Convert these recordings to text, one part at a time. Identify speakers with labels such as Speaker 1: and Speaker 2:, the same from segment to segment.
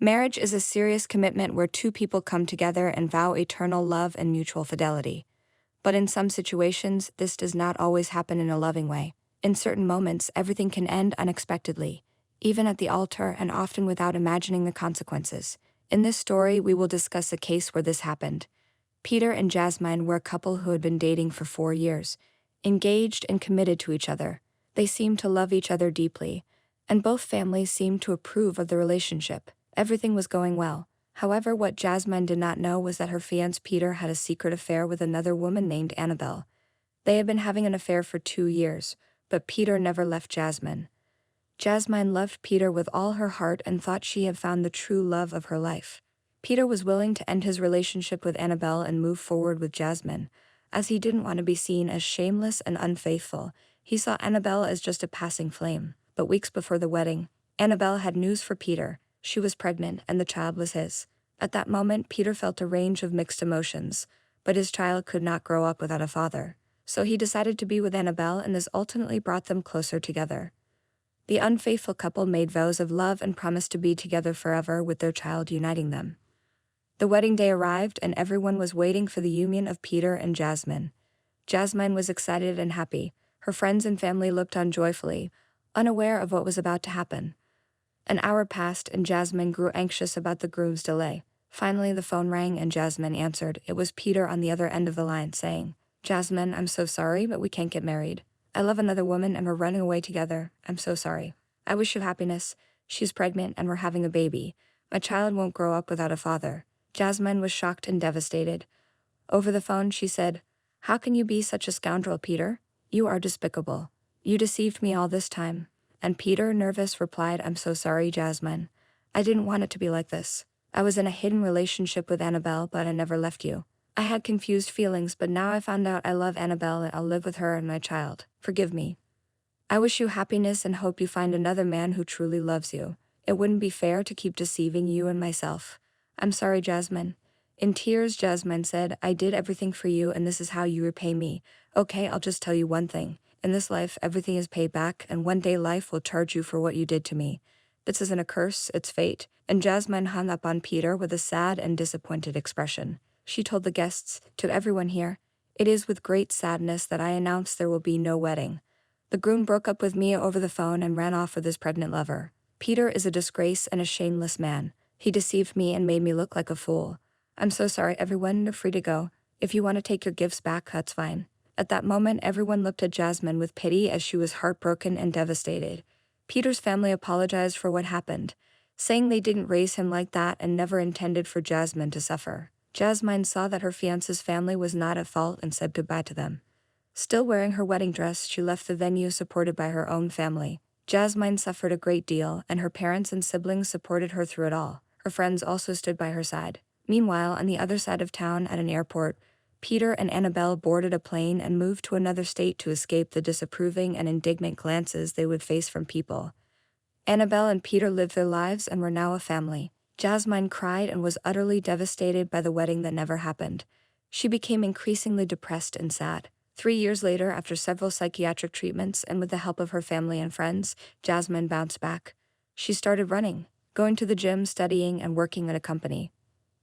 Speaker 1: Marriage is a serious commitment where two people come together and vow eternal love and mutual fidelity. But in some situations, this does not always happen in a loving way. In certain moments, everything can end unexpectedly, even at the altar and often without imagining the consequences. In this story, we will discuss a case where this happened. Peter and Jasmine were a couple who had been dating for 4 years, engaged and committed to each other. They seemed to love each other deeply, and both families seemed to approve of the relationship. Everything was going well. However, what Jasmine did not know was that her fiancé Peter had a secret affair with another woman named Annabelle. They had been having an affair for 2 years, but Peter never left Jasmine. Jasmine loved Peter with all her heart and thought she had found the true love of her life. Peter was willing to end his relationship with Annabelle and move forward with Jasmine, as he didn't want to be seen as shameless and unfaithful. He saw Annabelle as just a passing flame. But weeks before the wedding, Annabelle had news for Peter. She was pregnant, and the child was his. At that moment, Peter felt a range of mixed emotions, but his child could not grow up without a father. So he decided to be with Annabelle, and this ultimately brought them closer together. The unfaithful couple made vows of love and promised to be together forever, with their child uniting them. The wedding day arrived, and everyone was waiting for the union of Peter and Jasmine. Jasmine was excited and happy. Her friends and family looked on joyfully, unaware of what was about to happen. An hour passed, and Jasmine grew anxious about the groom's delay. Finally, the phone rang and Jasmine answered. It was Peter on the other end of the line saying, "Jasmine, I'm so sorry, but we can't get married. I love another woman and we're running away together. I'm so sorry. I wish you happiness. She's pregnant and we're having a baby. My child won't grow up without a father." Jasmine was shocked and devastated. Over the phone, she said, "How can you be such a scoundrel, Peter? You are despicable. You deceived me all this time." And Peter, nervous, replied, "I'm so sorry, Jasmine. I didn't want it to be like this. I was in a hidden relationship with Annabelle, but I never left you. I had confused feelings, but now I found out I love Annabelle and I'll live with her and my child. Forgive me. I wish you happiness and hope you find another man who truly loves you. It wouldn't be fair to keep deceiving you and myself. I'm sorry, Jasmine." In tears, Jasmine said, "I did everything for you and this is how you repay me. Okay, I'll just tell you one thing. In this life, everything is paid back, and one day life will charge you for what you did to me. This isn't a curse, it's fate." And Jasmine hung up on Peter with a sad and disappointed expression. She told the guests, "To everyone here, it is with great sadness that I announce there will be no wedding. The groom broke up with me over the phone and ran off with his pregnant lover. Peter is a disgrace and a shameless man. He deceived me and made me look like a fool. I'm so sorry, everyone. You're free to go. If you want to take your gifts back, that's fine." At that moment, everyone looked at Jasmine with pity as she was heartbroken and devastated. Peter's family apologized for what happened, saying they didn't raise him like that and never intended for Jasmine to suffer. Jasmine saw that her fiancé's family was not at fault and said goodbye to them. Still wearing her wedding dress, she left the venue supported by her own family. Jasmine suffered a great deal, and her parents and siblings supported her through it all. Her friends also stood by her side. Meanwhile, on the other side of town at an airport, Peter and Annabelle boarded a plane and moved to another state to escape the disapproving and indignant glances they would face from people. Annabelle and Peter lived their lives and were now a family. Jasmine cried and was utterly devastated by the wedding that never happened. She became increasingly depressed and sad. 3 years later, after several psychiatric treatments and with the help of her family and friends, Jasmine bounced back. She started running, going to the gym, studying, and working at a company.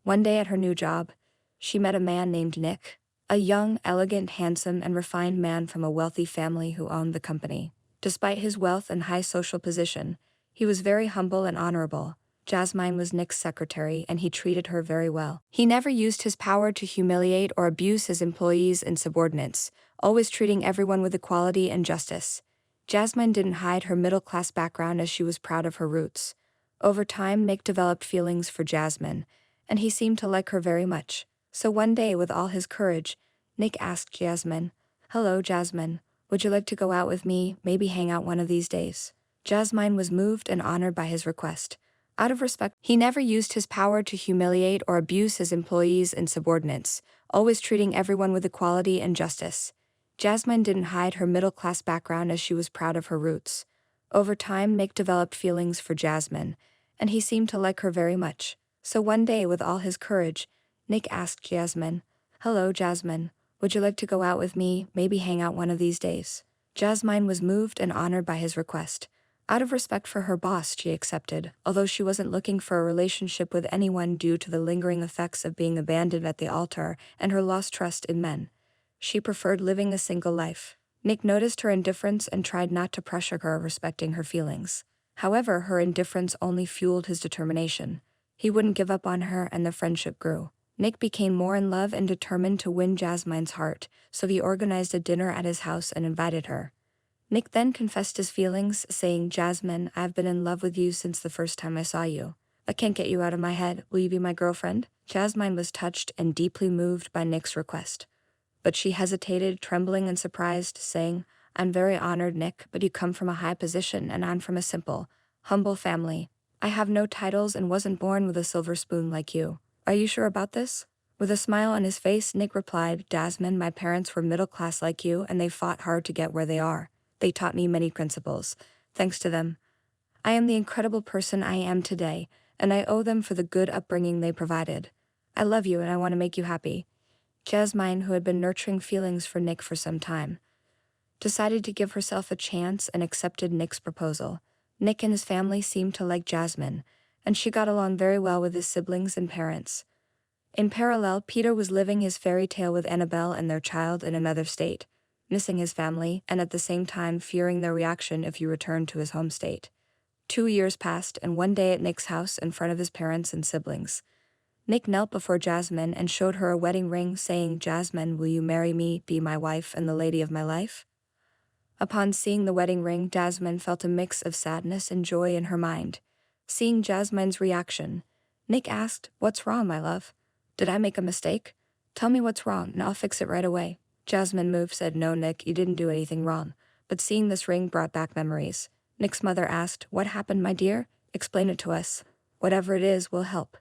Speaker 1: One day at her new job, she met a man named Nick, a young, elegant, handsome, and refined man from a wealthy family who owned the company. Despite his wealth and high social position, he was very humble and honorable. Jasmine was Nick's secretary, and he treated her very well. He never used his power to humiliate or abuse his employees and subordinates, always treating everyone with equality and justice. Jasmine didn't hide her middle-class background as she was proud of her roots. Over time, Nick developed feelings for Jasmine, and he seemed to like her very much. So one day, with all his courage, Nick asked Jasmine, "Hello, Jasmine. Would you like to go out with me, maybe hang out one of these days?" Jasmine was moved and honored by his request. Out of respect, he never used his power to humiliate or abuse his employees and subordinates, always treating everyone with equality and justice. Jasmine didn't hide her middle-class background as she was proud of her roots. Over time, Nick developed feelings for Jasmine, and he seemed to like her very much. So one day, with all his courage, Nick asked Jasmine, "Hello, Jasmine. Would you like to go out with me, maybe hang out one of these days?" Jasmine was moved and honored by his request. Out of respect for her boss, she accepted, although she wasn't looking for a relationship with anyone due to the lingering effects of being abandoned at the altar and her lost trust in men. She preferred living a single life. Nick noticed her indifference and tried not to pressure her, respecting her feelings. However, her indifference only fueled his determination. He wouldn't give up on her, and the friendship grew. Nick became more in love and determined to win Jasmine's heart, so he organized a dinner at his house and invited her. Nick then confessed his feelings, saying, "Jasmine, I've been in love with you since the first time I saw you. I can't get you out of my head. Will you be my girlfriend?" Jasmine was touched and deeply moved by Nick's request. But she hesitated, trembling and surprised, saying, "I'm very honored, Nick, but you come from a high position and I'm from a simple, humble family. I have no titles and wasn't born with a silver spoon like you. Are you sure about this?" With a smile on his face, Nick replied, "Jasmine, my parents were middle class like you and they fought hard to get where they are. They taught me many principles. Thanks to them, I am the incredible person I am today, and I owe them for the good upbringing they provided. I love you and I want to make you happy." Jasmine, who had been nurturing feelings for Nick for some time, decided to give herself a chance and accepted Nick's proposal. Nick and his family seemed to like Jasmine, and she got along very well with his siblings and parents. In parallel, Peter was living his fairy tale with Annabelle and their child in another state, missing his family and at the same time fearing their reaction if he returned to his home state. 2 years passed, and one day at Nick's house in front of his parents and siblings, Nick knelt before Jasmine and showed her a wedding ring, saying, "Jasmine, will you marry me, be my wife and the lady of my life?" Upon seeing the wedding ring, Jasmine felt a mix of sadness and joy in her mind. Seeing Jasmine's reaction, Nick asked, "What's wrong, my love? Did I make a mistake? Tell me what's wrong, and I'll fix it right away." Jasmine, moved, said, "No, Nick, you didn't do anything wrong." But seeing this ring brought back memories. Nick's mother asked, "What happened, my dear? Explain it to us. Whatever it is, we'll help."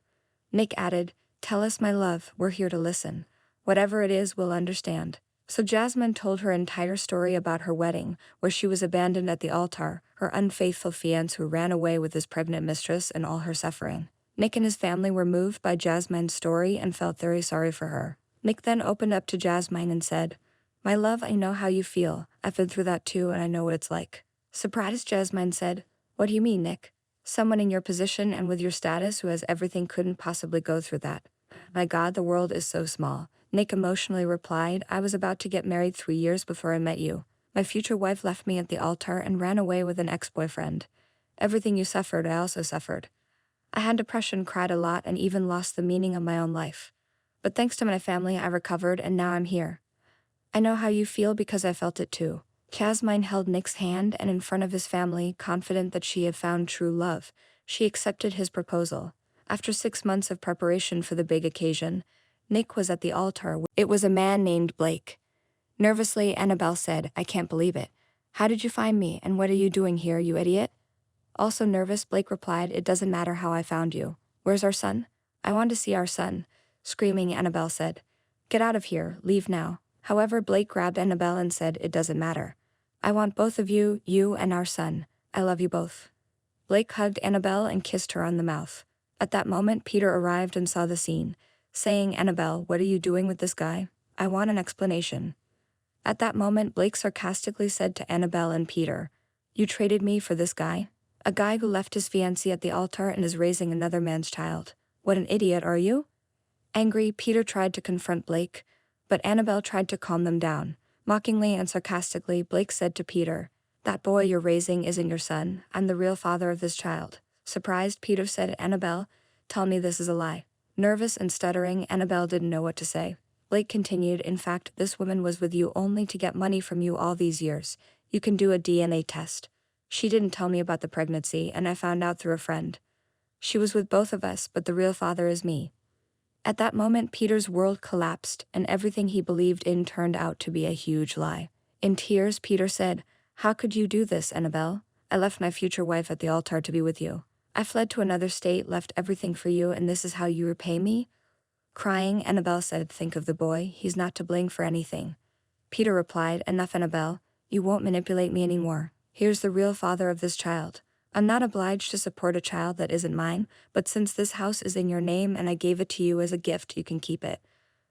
Speaker 1: Nick added, "Tell us, my love, we're here to listen. Whatever it is, we'll understand." So Jasmine told her entire story about her wedding, where she was abandoned at the altar, her unfaithful fiancé who ran away with his pregnant mistress, and all her suffering. Nick and his family were moved by Jasmine's story and felt very sorry for her. Nick then opened up to Jasmine and said, "My love, I know how you feel. I've been through that too, and I know what it's like." Surprised, Jasmine said, "What do you mean, Nick? Someone in your position and with your status who has everything couldn't possibly go through that. My God, the world is so small." Nick emotionally replied, "I was about to get married 3 years before I met you. My future wife left me at the altar and ran away with an ex-boyfriend. Everything you suffered, I also suffered. I had depression, cried a lot, and even lost the meaning of my own life. But thanks to my family, I recovered, and now I'm here. I know how you feel because I felt it too." Jasmine held Nick's hand, and in front of his family, confident that she had found true love, she accepted his proposal. After 6 months of preparation for the big occasion, Nick was at the altar. It was a man named Blake. Nervously, Annabelle said, "I can't believe it. How did you find me, and what are you doing here, you idiot?" Also nervous, Blake replied, "It doesn't matter how I found you. Where's our son?" "I want to see our son." Screaming, Annabelle said, "Get out of here, leave now." However, Blake grabbed Annabelle and said, "It doesn't matter. I want both of you, you and our son. I love you both." Blake hugged Annabelle and kissed her on the mouth. At that moment, Peter arrived and saw the scene, saying, "Annabelle, what are you doing with this guy? I want an explanation." At that moment, Blake sarcastically said to Annabelle and Peter, "You traded me for this guy? A guy who left his fiancée at the altar and is raising another man's child. What an idiot are you?" Angry, Peter tried to confront Blake, but Annabelle tried to calm them down. Mockingly and sarcastically, Blake said to Peter, "That boy you're raising isn't your son. I'm the real father of this child." Surprised, Peter said, "Annabelle, tell me this is a lie." Nervous and stuttering, Annabelle didn't know what to say. Blake continued, "In fact, this woman was with you only to get money from you all these years. You can do a DNA test. She didn't tell me about the pregnancy, and I found out through a friend. She was with both of us, but the real father is me." At that moment, Peter's world collapsed, and everything he believed in turned out to be a huge lie. In tears, Peter said, "How could you do this, Annabelle? I left my future wife at the altar to be with you. I fled to another state, left everything for you, and this is how you repay me?" Crying, Annabelle said, "Think of the boy. He's not to blame for anything." Peter replied, "Enough, Annabelle. You won't manipulate me anymore. Here's the real father of this child. I'm not obliged to support a child that isn't mine, but since this house is in your name and I gave it to you as a gift, you can keep it.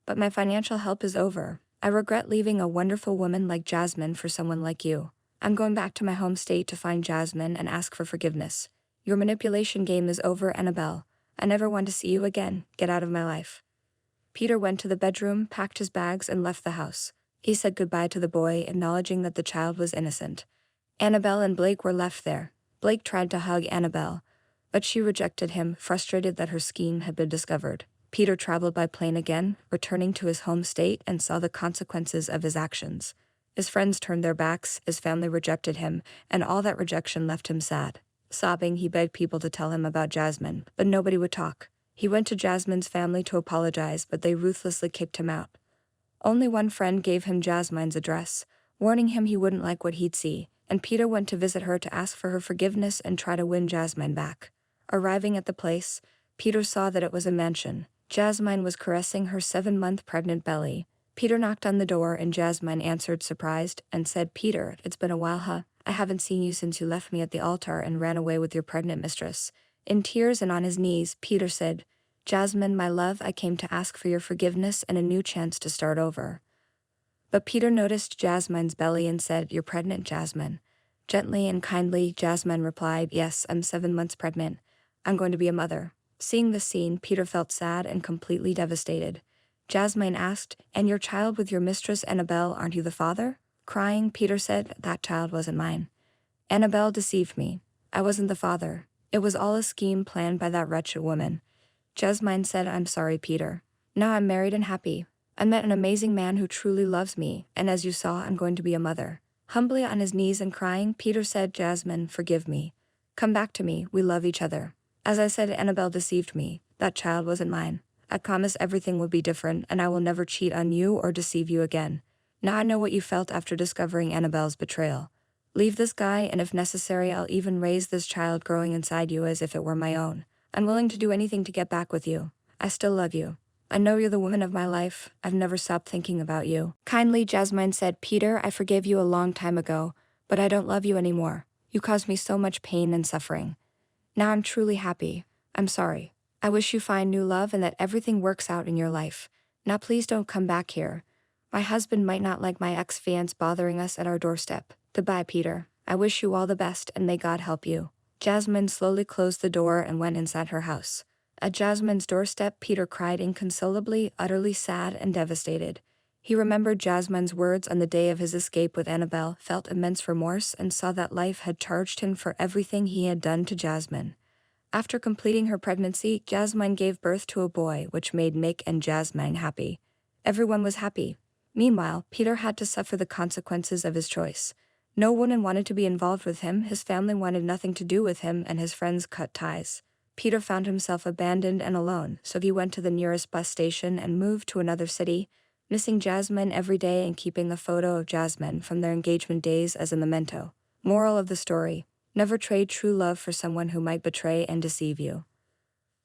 Speaker 1: But my financial help is over. I regret leaving a wonderful woman like Jasmine for someone like you. I'm going back to my home state to find Jasmine and ask for forgiveness. Your manipulation game is over, Annabelle. I never want to see you again. Get out of my life." Peter went to the bedroom, packed his bags, and left the house. He said goodbye to the boy, acknowledging that the child was innocent. Annabelle and Blake were left there. Blake tried to hug Annabelle, but she rejected him, frustrated that her scheme had been discovered. Peter traveled by plane again, returning to his home state, and saw the consequences of his actions. His friends turned their backs, his family rejected him, and all that rejection left him sad. Sobbing, he begged people to tell him about Jasmine, but nobody would talk. He went to Jasmine's family to apologize, but they ruthlessly kicked him out. Only one friend gave him Jasmine's address, warning him he wouldn't like what he'd see, and Peter went to visit her to ask for her forgiveness and try to win Jasmine back. Arriving at the place, Peter saw that it was a mansion. Jasmine was caressing her 7-month pregnant belly. Peter knocked on the door and Jasmine answered surprised and said, "Peter, it's been a while, huh? I haven't seen you since you left me at the altar and ran away with your pregnant mistress." In tears and on his knees, Peter said, "Jasmine, my love, I came to ask for your forgiveness and a new chance to start over." But Peter noticed Jasmine's belly and said, "You're pregnant, Jasmine." Gently and kindly, Jasmine replied, "Yes, I'm 7 months pregnant. I'm going to be a mother." Seeing this scene, Peter felt sad and completely devastated. Jasmine asked, "And your child with your mistress Annabelle, aren't you the father?" Crying, Peter said, "That child wasn't mine. Annabelle deceived me. I wasn't the father. It was all a scheme planned by that wretched woman." Jasmine said, "I'm sorry, Peter. Now I'm married and happy. I met an amazing man who truly loves me, and as you saw, I'm going to be a mother." Humbly on his knees and crying, Peter said, "Jasmine, forgive me. Come back to me, we love each other. As I said, Annabelle deceived me. That child wasn't mine. I promise everything will be different, and I will never cheat on you or deceive you again. Now I know what you felt after discovering Annabelle's betrayal. Leave this guy, and if necessary, I'll even raise this child growing inside you as if it were my own. I'm willing to do anything to get back with you. I still love you. I know you're the woman of my life. I've never stopped thinking about you." Kindly, Jasmine said, "Peter, I forgave you a long time ago, but I don't love you anymore. You caused me so much pain and suffering. Now I'm truly happy. I'm sorry. I wish you find new love and that everything works out in your life. Now please don't come back here. My husband might not like my ex-fiance bothering us at our doorstep. Goodbye, Peter. I wish you all the best and may God help you." Jasmine slowly closed the door and went inside her house. At Jasmine's doorstep, Peter cried inconsolably, utterly sad and devastated. He remembered Jasmine's words on the day of his escape with Annabelle, felt immense remorse, and saw that life had charged him for everything he had done to Jasmine. After completing her pregnancy, Jasmine gave birth to a boy, which made Mick and Jasmine happy. Everyone was happy. Meanwhile, Peter had to suffer the consequences of his choice. No one wanted to be involved with him, his family wanted nothing to do with him, and his friends cut ties. Peter found himself abandoned and alone, so he went to the nearest bus station and moved to another city, missing Jasmine every day and keeping a photo of Jasmine from their engagement days as a memento. Moral of the story: never trade true love for someone who might betray and deceive you.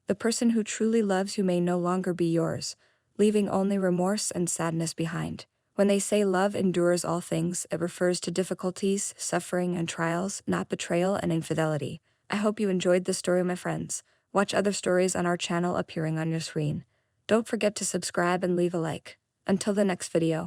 Speaker 1: The person who truly loves you may no longer be yours, leaving only remorse and sadness behind. When they say love endures all things, it refers to difficulties, suffering, and trials, not betrayal and infidelity. I hope you enjoyed this story, my friends. Watch other stories on our channel appearing on your screen. Don't forget to subscribe and leave a like. Until the next video.